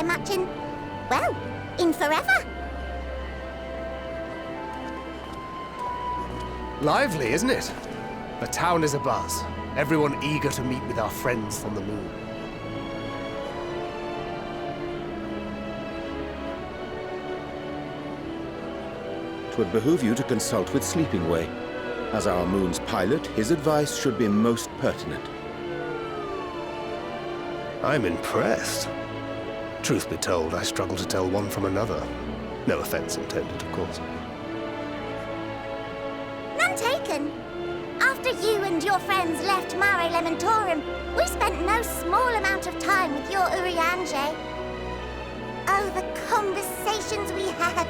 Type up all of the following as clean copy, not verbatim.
there much in, well, in forever. Lively, isn't it? The town is abuzz. Everyone eager to meet with our friends from the moon. 'Twould behoove you to consult with Sleeping Way. As our moon's pilot, his advice should be most pertinent. I'm impressed. Truth be told, I struggle to tell one from another. No offense intended, of course. None taken. After you and your friends left Mare Elementorum, we spent no small amount of time with your Urianger. Oh, the conversations we had.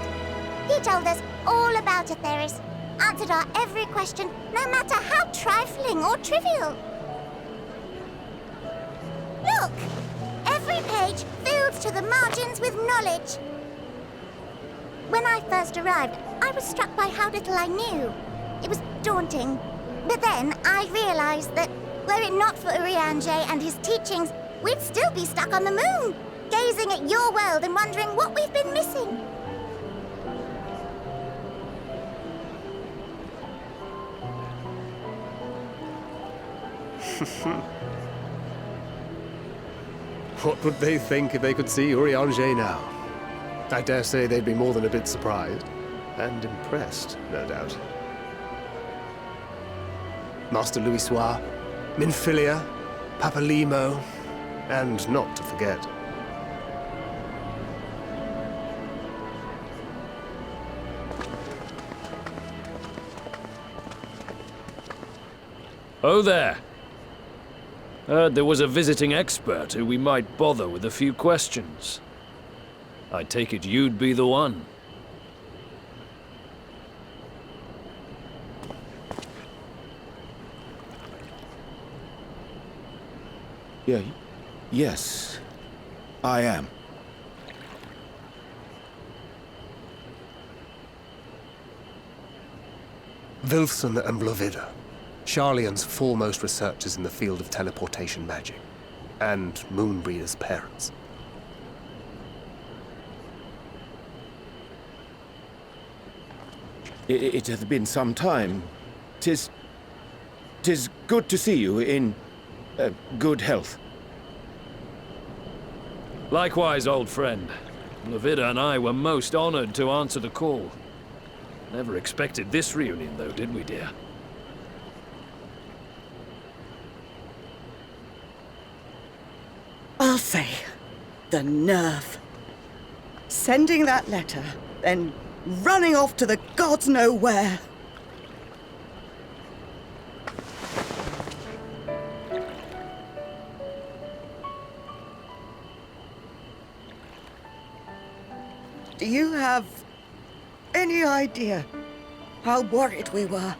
He told us all about Atheris, answered our every question, no matter how trifling or trivial. Look! Every page filled to the margins with knowledge. When I first arrived, I was struck by how little I knew. It was daunting. But then I realized that, were it not for Urianger and his teachings, we'd still be stuck on the moon, gazing at your world and wondering what we've been missing. What would they think if they could see Urianger now? I dare say they'd be more than a bit surprised. And impressed, no doubt. Master Louisoix, Minfilia, Papalimo, and not to forget. Oh there. Heard there was a visiting expert who we might bother with a few questions. I take it you'd be the one. Yes, I am. Vilfson and Blovida, Sharlayan's foremost researchers in the field of teleportation magic, and Moonbreeder's parents. It hath been some time. 'Tis good to see you in good health. Likewise, old friend. Blovida and I were most honored to answer the call. Never expected this reunion, though, did we, dear? I'll say, the nerve. Sending that letter, then running off to the gods know where. Do you have any idea how worried we were?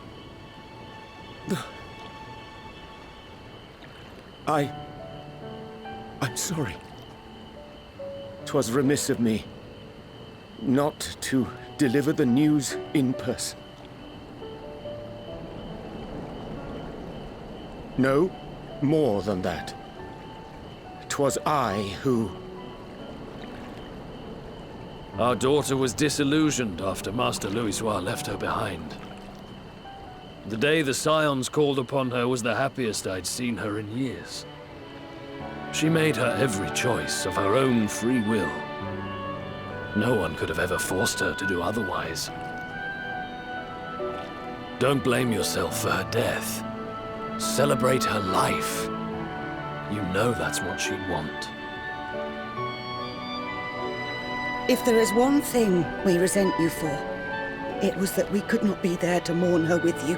I'm sorry. 'Twas remiss of me not to deliver the news in person. No, more than that. 'Twas I who... Our daughter was disillusioned after Master Louisoix left her behind. The day the Scions called upon her was the happiest I'd seen her in years. She made her every choice of her own free will. No one could have ever forced her to do otherwise. Don't blame yourself for her death. Celebrate her life. You know that's what she'd want. If there is one thing we resent you for, it was that we could not be there to mourn her with you.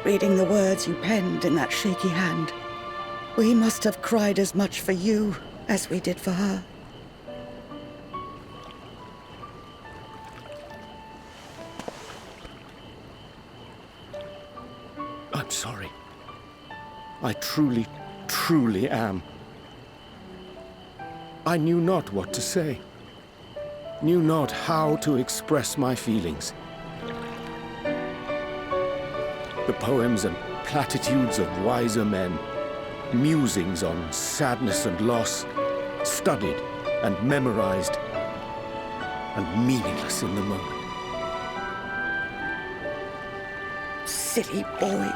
Reading the words you penned in that shaky hand, we must have cried as much for you as we did for her. I'm sorry. I truly, truly am. I knew not what to say. Knew not how to express my feelings. The poems and platitudes of wiser men, musings on sadness and loss, studied and memorized, and meaningless in the moment. Silly boy.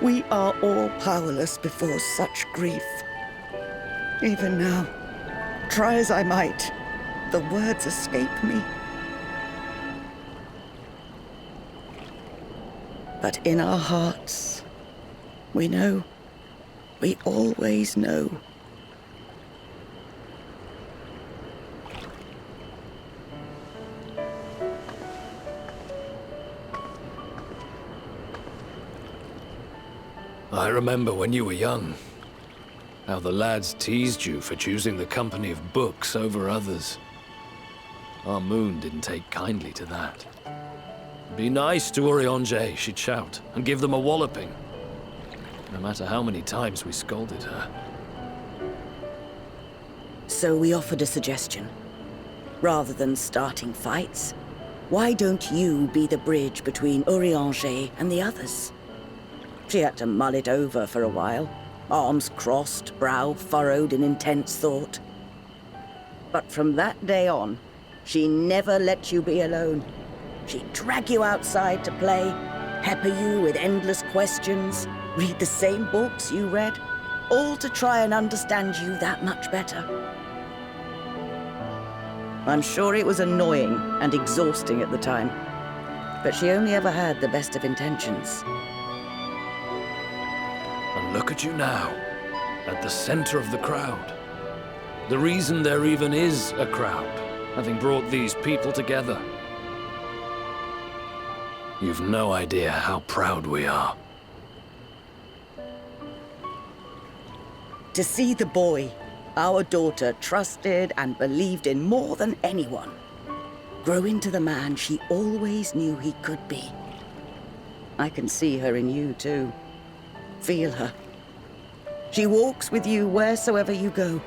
We are all powerless before such grief. Even now, try as I might, the words escape me. But in our hearts, we know, we always know. I remember when you were young, how the lads teased you for choosing the company of books over others. Our moon didn't take kindly to that. Be nice to Urianger, she'd shout, and give them a walloping. No matter how many times we scolded her. So we offered a suggestion. Rather than starting fights, why don't you be the bridge between Urianger and the others? She had to mull it over for a while, arms crossed, brow furrowed in intense thought. But from that day on, she never let you be alone. She'd drag you outside to play, pepper you with endless questions, read the same books you read, all to try and understand you that much better. I'm sure it was annoying and exhausting at the time, but she only ever had the best of intentions. And look at you now, at the center of the crowd. The reason there even is a crowd, having brought these people together. You've no idea how proud we are. To see the boy, our daughter, trusted and believed in more than anyone, grow into the man she always knew he could be. I can see her in you, too. Feel her. She walks with you wheresoever you go.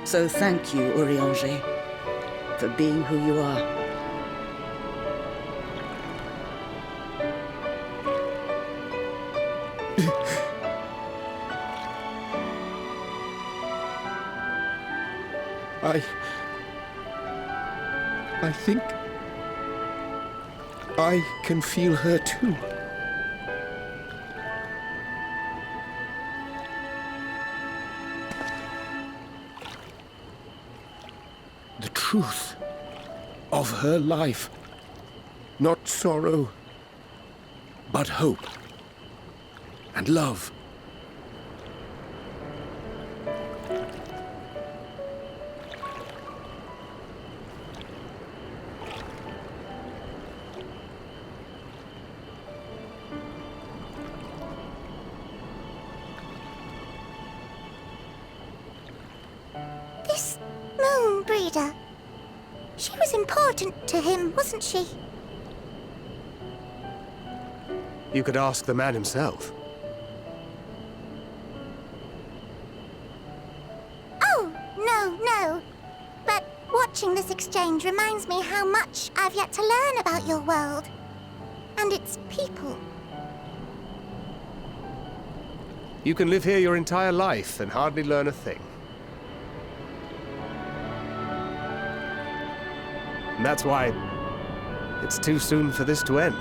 So thank you, Urianger, for being who you are. I think I can feel her too. The truth of her life. Not sorrow, but hope and love. This moon breeder. She was important to him, wasn't she? You could ask the man himself. Oh, no. But watching this exchange reminds me how much I've yet to learn about your world. And its people. You can live here your entire life and hardly learn a thing. And that's why it's too soon for this to end.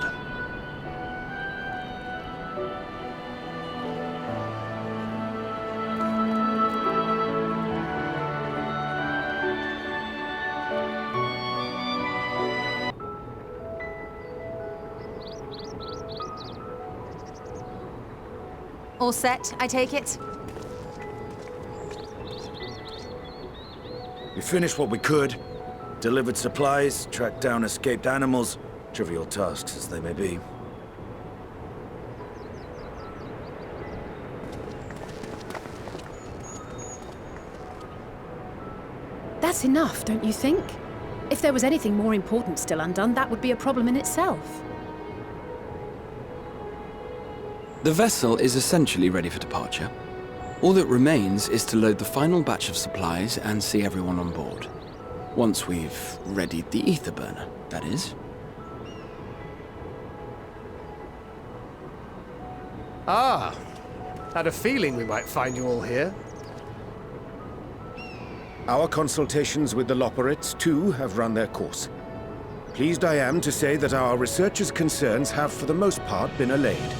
All set, I take it? We finished what we could. Delivered supplies, tracked down escaped animals, trivial tasks as they may be. That's enough, don't you think? If there was anything more important still undone, that would be a problem in itself. The vessel is essentially ready for departure. All that remains is to load the final batch of supplies and see everyone on board. Once we've readied the ether burner, that is. Ah, had a feeling we might find you all here. Our consultations with the Loperates, too, have run their course. Pleased I am to say that our researchers' concerns have for the most part been allayed,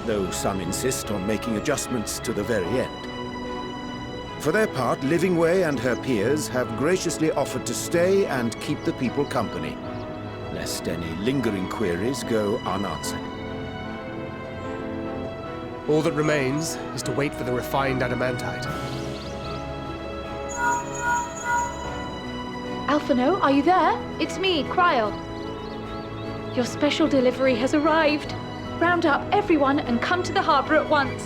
though some insist on making adjustments to the very end. For their part, Livingway and her peers have graciously offered to stay and keep the people company, lest any lingering queries go unanswered. All that remains is to wait for the refined adamantite. Alphino, are you there? It's me, Cryo. Your special delivery has arrived. Round up everyone and come to the harbor at once.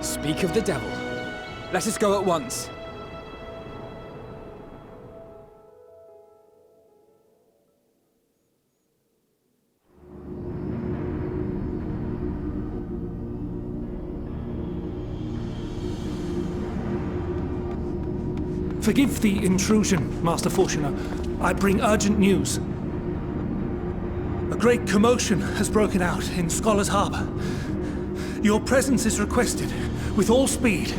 Speak of the devil. Let us go at once. Forgive the intrusion, Master Fortuner. I bring urgent news. A great commotion has broken out in Scholar's Harbor. Your presence is requested, with all speed.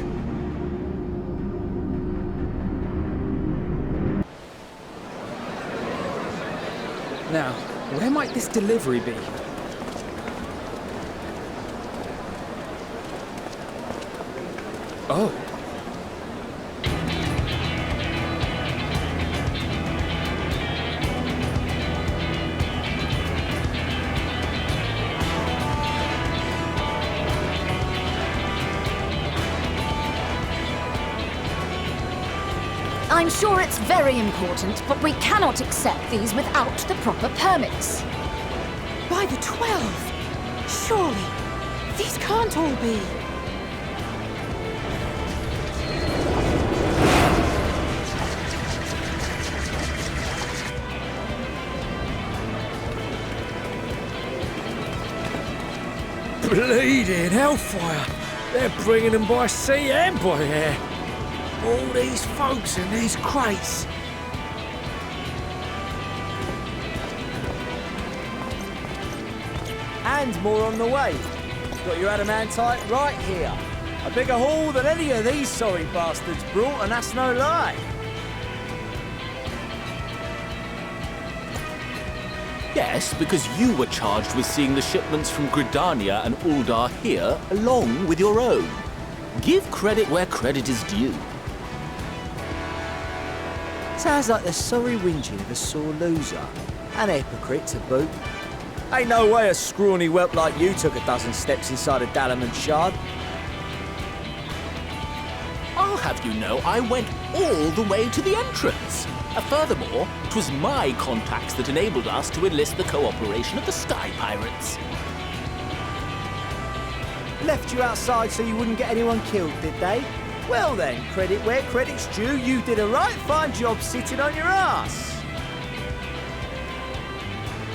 Now, where might this delivery be? Oh. I'm sure it's very important, but we cannot accept these without the proper permits. By the 12! Surely, these can't all be. Bleeding hellfire! They're bringing them by sea and by air. All these folks in these crates. And more on the way. Got your adamantite right here. A bigger haul than any of these sorry bastards brought, and that's no lie. Yes, because you were charged with seeing the shipments from Gridania and Uldar here, along with your own. Give credit where credit is due. Sounds like the sorry whinging of a sore loser. An hypocrite to boot. Ain't no way a scrawny whelp like you took a dozen steps inside a Dalamant shard. I'll have you know I went all the way to the entrance. Furthermore, 'twas my contacts that enabled us to enlist the cooperation of the Sky Pirates. Left you outside so you wouldn't get anyone killed, did they? Well then, credit where credit's due, you did a right fine job sitting on your ass.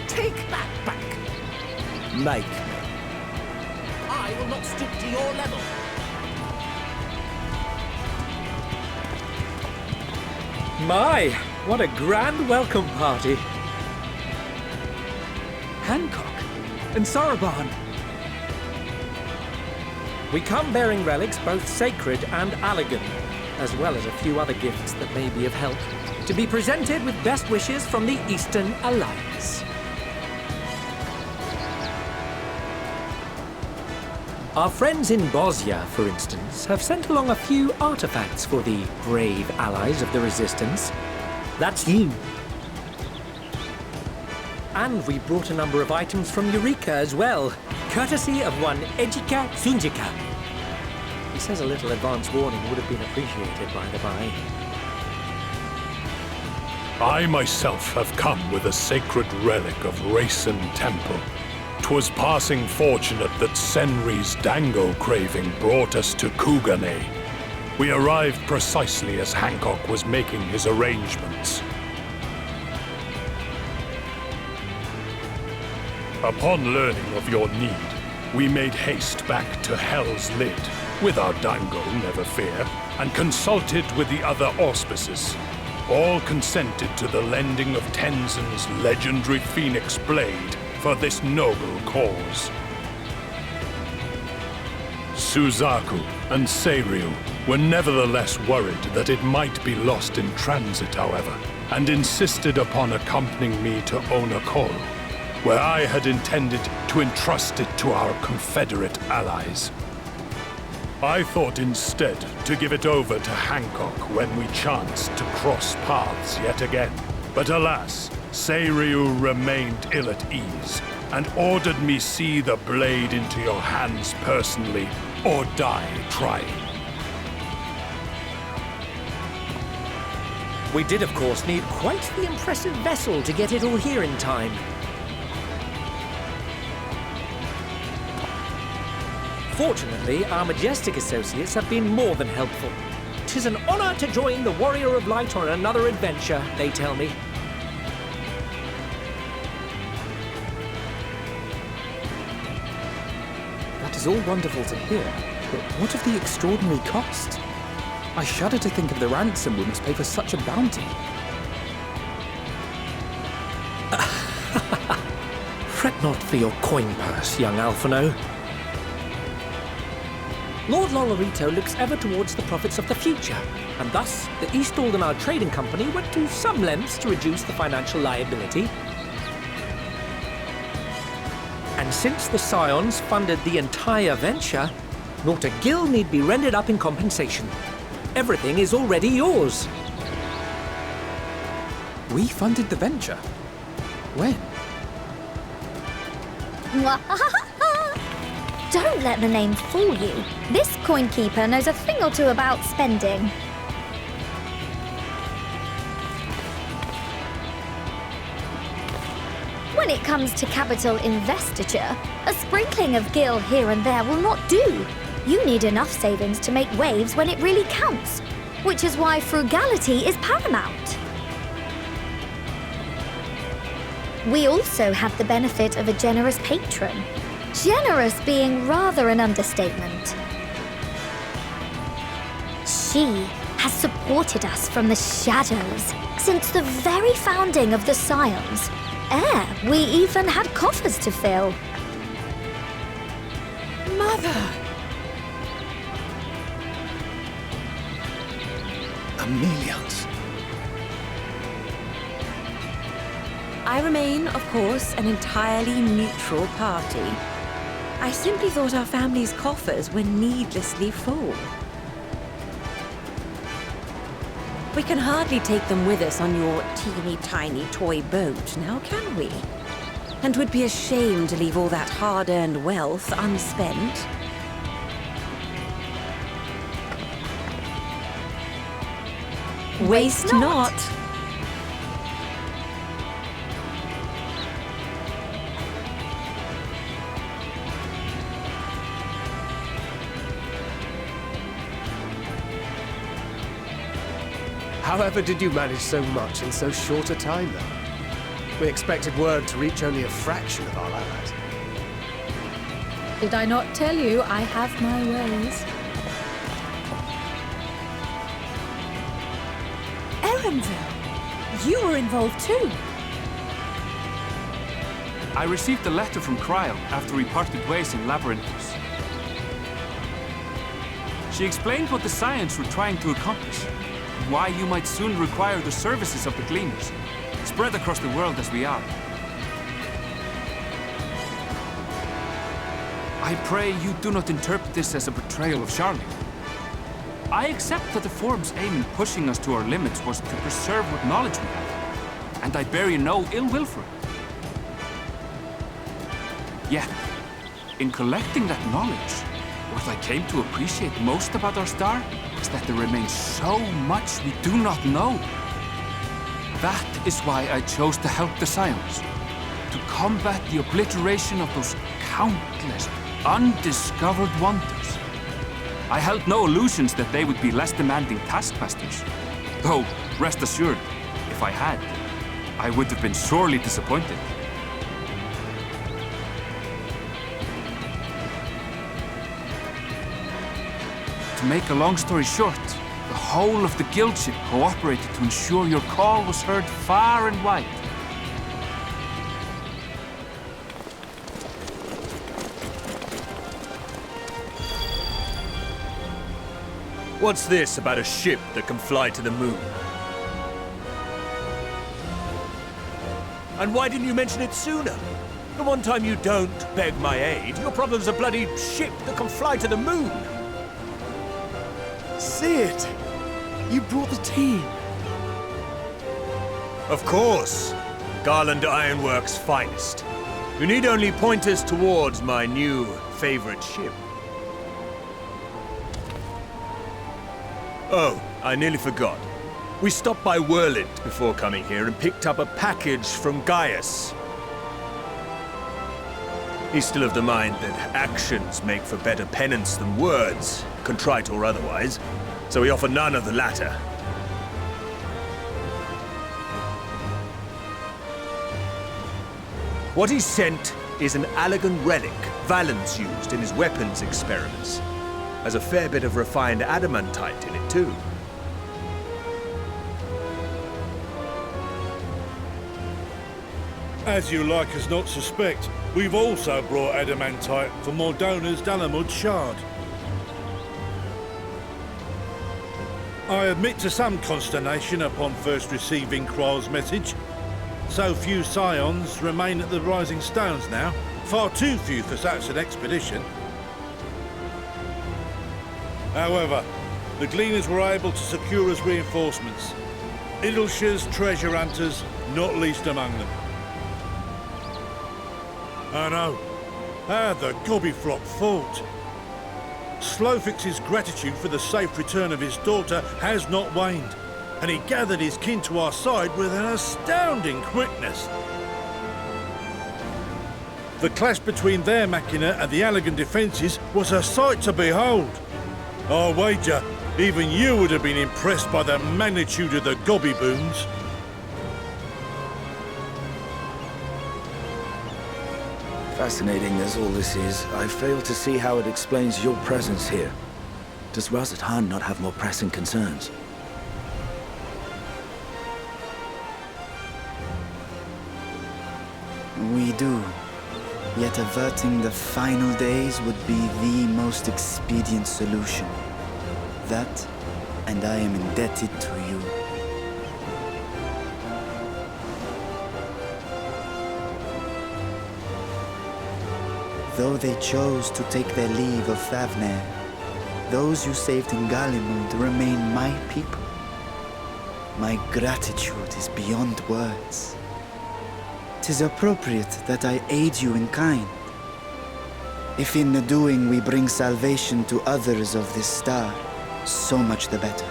Take that back. Make me. I will not stoop to your level. My, what a grand welcome party. Hancock and Soroban. We come bearing relics both sacred and elegant, as well as a few other gifts that may be of help, to be presented with best wishes from the Eastern Alliance. Our friends in Bosnia, for instance, have sent along a few artifacts for the brave allies of the Resistance. That's you. And we brought a number of items from Eureka as well, courtesy of one Ejika Sunjika. He says a little advance warning would have been appreciated, by the by. I myself have come with a sacred relic of Racen Temple. 'Twas passing fortunate that Senri's dango craving brought us to Kugane. We arrived precisely as Hancock was making his arrangements. Upon learning of your need, we made haste back to Hell's Lid, with our dango, never fear, and consulted with the other auspices. All consented to the lending of Tenzin's legendary Phoenix Blade for this noble cause. Suzaku and Seiryu were nevertheless worried that it might be lost in transit, however, and insisted upon accompanying me to Onokoro, where I had intended to entrust it to our Confederate allies. I thought instead to give it over to Hancock when we chanced to cross paths yet again. But alas, Seiryu remained ill at ease, and ordered me see the blade into your hands personally, or die trying. We did, of course, need quite the impressive vessel to get it all here in time. Fortunately, our majestic associates have been more than helpful. 'Tis an honor to join the Warrior of Light on another adventure, they tell me. That is all wonderful to hear, but what of the extraordinary cost? I shudder to think of the ransom we must pay for such a bounty. Fret not for your coin purse, young Alphino. Lord Lolorito looks ever towards the profits of the future, and thus the East Aldenar Trading Company went to some lengths to reduce the financial liability. And since the Scions funded the entire venture, not a gill need be rendered up in compensation. Everything is already yours. We funded the venture? When? Don't let the name fool you. This coin keeper knows a thing or two about spending. When it comes to capital investiture, a sprinkling of gil here and there will not do. You need enough savings to make waves when it really counts, which is why frugality is paramount. We also have the benefit of a generous patron. Generous being rather an understatement. She has supported us from the shadows since the very founding of the Scions. We even had coffers to fill. Mother! Amelians. I remain, of course, an entirely neutral party. I simply thought our family's coffers were needlessly full. We can hardly take them with us on your teeny-tiny toy boat, now can we? And would be ashamed to leave all that hard-earned wealth unspent. Waste not. However did you manage so much in so short a time, though? We expected word to reach only a fraction of our allies. Did I not tell you I have my ways? Erenville, you were involved too. I received a letter from Cryle after we parted ways in Labyrinthus. She explained what the Scions were trying to accomplish, and why you might soon require the services of the Gleaners, spread across the world as we are. I pray you do not interpret this as a betrayal of Charlie. I accept that the Forum's aim in pushing us to our limits was to preserve what knowledge we have, and I bear you no ill will for it. Yet, in collecting that knowledge, what I came to appreciate most about our star is that there remains so much we do not know. That is why I chose to help the Scions, to combat the obliteration of those countless, undiscovered wonders. I held no illusions that they would be less demanding taskmasters, though, rest assured, if I had, I would have been sorely disappointed. To make a long story short, the whole of the guild ship cooperated to ensure your call was heard far and wide. What's this about a ship that can fly to the moon? And why didn't you mention it sooner? The one time you don't beg my aid, your problem's a bloody ship that can fly to the moon. See it! You brought the team. Of course. Garland Ironworks' finest. You need only point us towards my new favorite ship. Oh, I nearly forgot. We stopped by Whirlint before coming here and picked up a package from Gaius. He's still of the mind that actions make for better penance than words, contrite or otherwise, so we offer none of the latter. What he sent is an Allegan relic Valens used in his weapons experiments. Has a fair bit of refined adamantite in it, too. As you like us not suspect, we've also brought adamantite from Mordona's Dalamud shard. I admit to some consternation upon first receiving Kryl's message. So few scions remain at the Rising Stones now. Far too few for such an expedition. However, the Gleaners were able to secure us reinforcements. Idleshire's treasure hunters, not least among them. I know. How the Gobbyflock fought. Slowfix's gratitude for the safe return of his daughter has not waned, and he gathered his kin to our side with an astounding quickness. The clash between their machina and the Allegan defences was a sight to behold. I wager even you would have been impressed by the magnitude of the Gobby booms. Fascinating as all this is, I fail to see how it explains your presence here. Does Razat-Han not have more pressing concerns? We do. Yet averting the final days would be the most expedient solution. That, and I am indebted to you. Though they chose to take their leave of Thavnair, those you saved in Galimund remain my people. My gratitude is beyond words. 'Tis appropriate that I aid you in kind. If in the doing we bring salvation to others of this star, so much the better.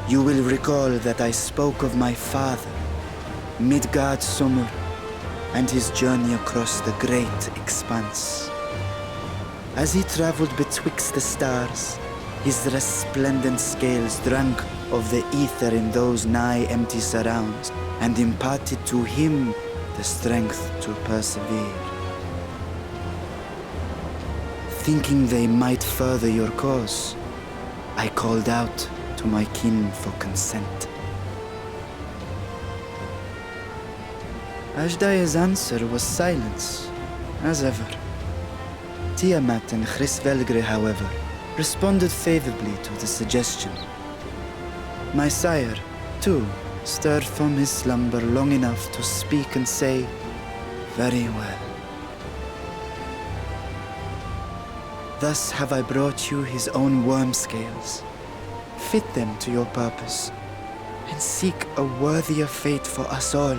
You will recall that I spoke of my father, Midgard Sommer, and his journey across the great expanse. As he traveled betwixt the stars, his resplendent scales drank of the ether in those nigh empty surrounds, and imparted to him the strength to persevere. Thinking they might further your cause, I called out to my kin for consent. Ashdai's answer was silence, as ever. Tiamat and Chris-Velgre, however, responded favorably to the suggestion. My sire, too, stirred from his slumber long enough to speak and say, "Very well." Thus have I brought you his own worm scales. Fit them to your purpose, and seek a worthier fate for us all.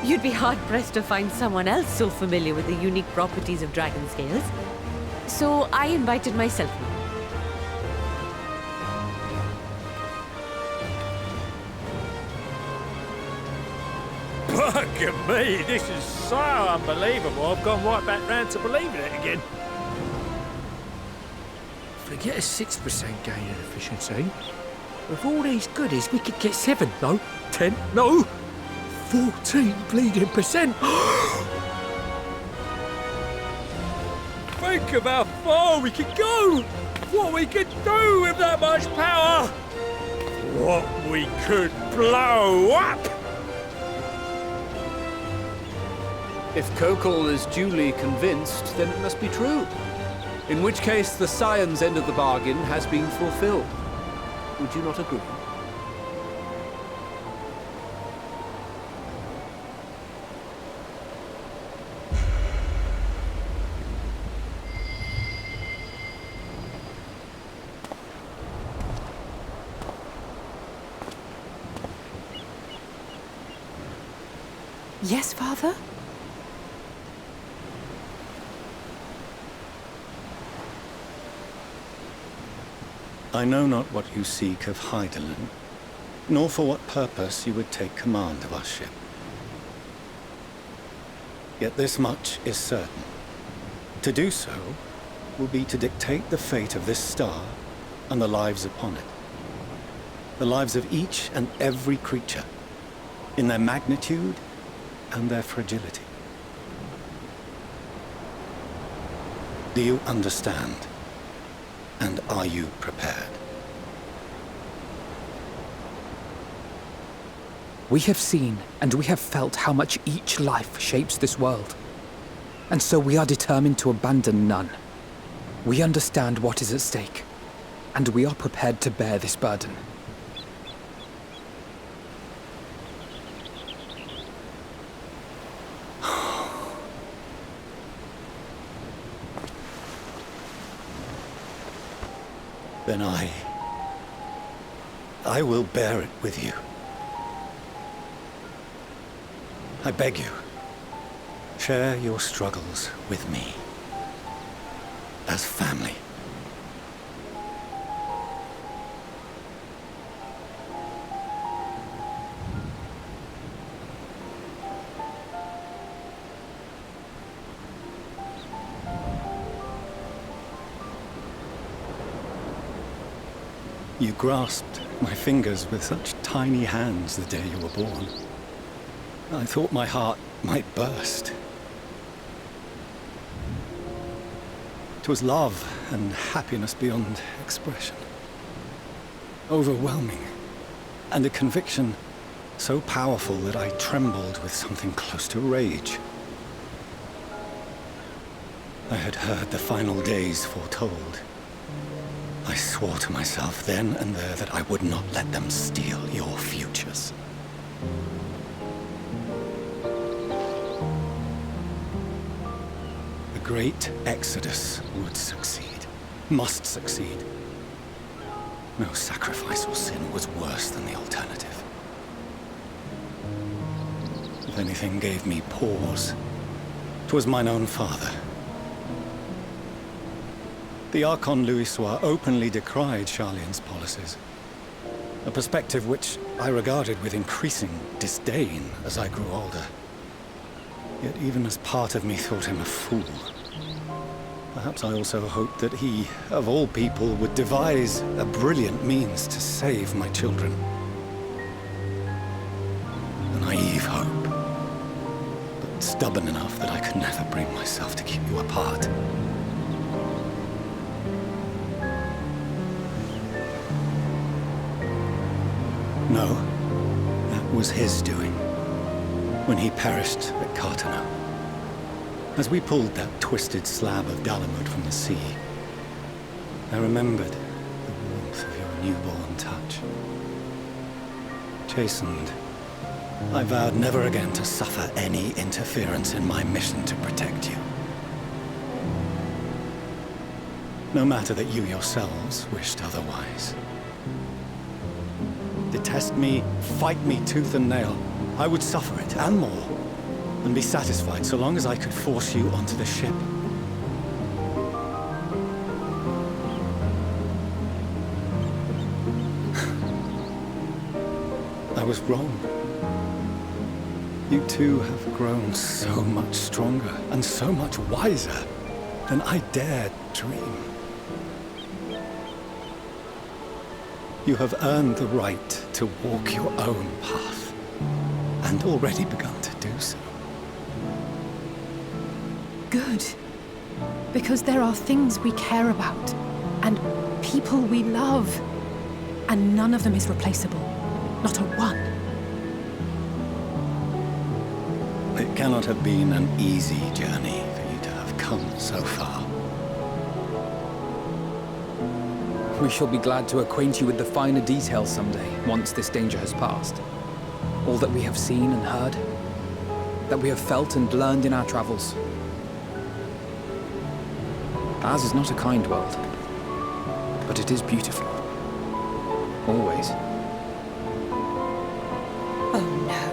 You'd be hard-pressed to find someone else so familiar with the unique properties of dragon scales. So I invited myself. Bugger me, this is so unbelievable. I've gone right back round to believing it again. Forget a 6% gain in efficiency. With all these goodies, we could get 7, no, 10, no, 14 bleeding percent. Think of how far we could go! What we could do with that much power! What we could blow up! If Kokol is duly convinced, then it must be true. In which case, the Scion's end of the bargain has been fulfilled. Would you not agree? Yes, Father? I know not what you seek of Hydaelyn, nor for what purpose you would take command of our ship. Yet this much is certain. To do so will be to dictate the fate of this star and the lives upon it. The lives of each and every creature, in their magnitude and their fragility. Do you understand? And are you prepared? We have seen and we have felt how much each life shapes this world. And so we are determined to abandon none. We understand what is at stake, and we are prepared to bear this burden. Then I will bear it with you. I beg you, share your struggles with me. As family. You grasped my fingers with such tiny hands the day you were born. I thought my heart might burst. It was love and happiness beyond expression. Overwhelming. And a conviction so powerful that I trembled with something close to rage. I had heard the final days foretold. I swore to myself then and there that I would not let them steal your futures. The great Exodus would succeed, must succeed. No sacrifice or sin was worse than the alternative. If anything gave me pause, 'twas mine own father. The Archon Louisoix openly decried Charlene's policies, a perspective which I regarded with increasing disdain as I grew older. Yet even as part of me thought him a fool. Perhaps I also hoped that he, of all people, would devise a brilliant means to save my children. A naive hope, but stubborn enough that I could never bring myself to keep you apart. No, that was his doing, when he perished at Cartano. As we pulled that twisted slab of Dalamud from the sea, I remembered the warmth of your newborn touch. Chastened, I vowed never again to suffer any interference in my mission to protect you. No matter that you yourselves wished otherwise. Detest me, fight me tooth and nail. I would suffer it, and more, and be satisfied so long as I could force you onto the ship. I was wrong. You two have grown so much stronger and so much wiser than I dared dream. You have earned the right to walk your own path, and already begun to do so. Good. Because there are things we care about, and people we love, and none of them is replaceable. Not a one. cannot have been an easy journey for you to have come so far. We shall be glad to acquaint you with the finer details someday, once this danger has passed. All that we have seen and heard, that we have felt and learned in our travels. Ours is not a kind world, but it is beautiful. Always. Oh no.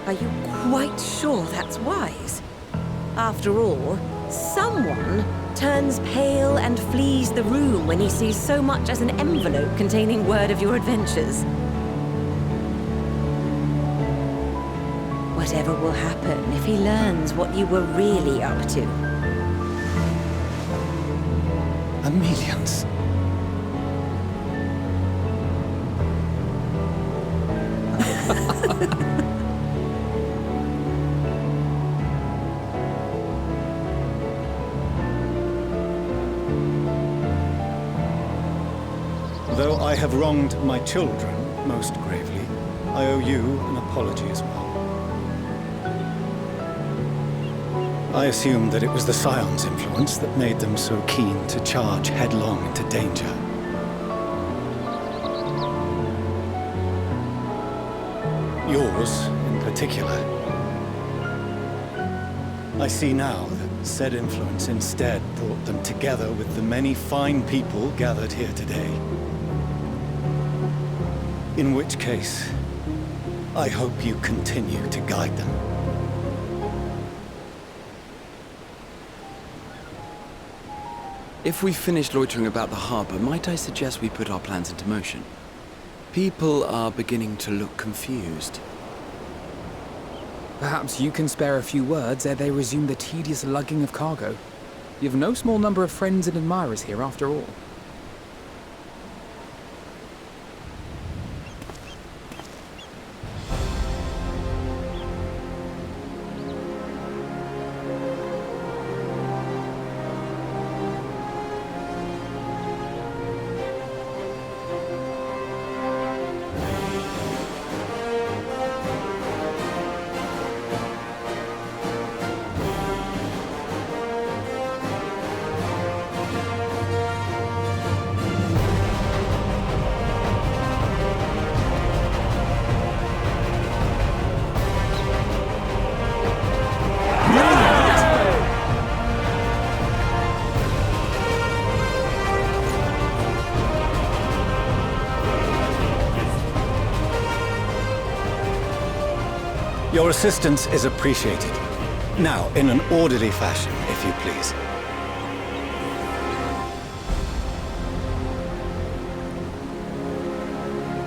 Are you quite sure that's wise? After all, someone turns pale and flees the room when he sees so much as an envelope containing word of your adventures. Whatever will happen if he learns what you were really up to? Millions. Though I have wronged my children most gravely, I owe you an apology as well. I assumed that it was the Scion's influence that made them so keen to charge headlong into danger. Yours, in particular. I see now that said influence instead brought them together with the many fine people gathered here today. In which case, I hope you continue to guide them. If we've finished loitering about the harbor, might I suggest we put our plans into motion? People are beginning to look confused. Perhaps you can spare a few words ere they resume the tedious lugging of cargo. You have no small number of friends and admirers here, after all. Your assistance is appreciated. Now, in an orderly fashion, if you please.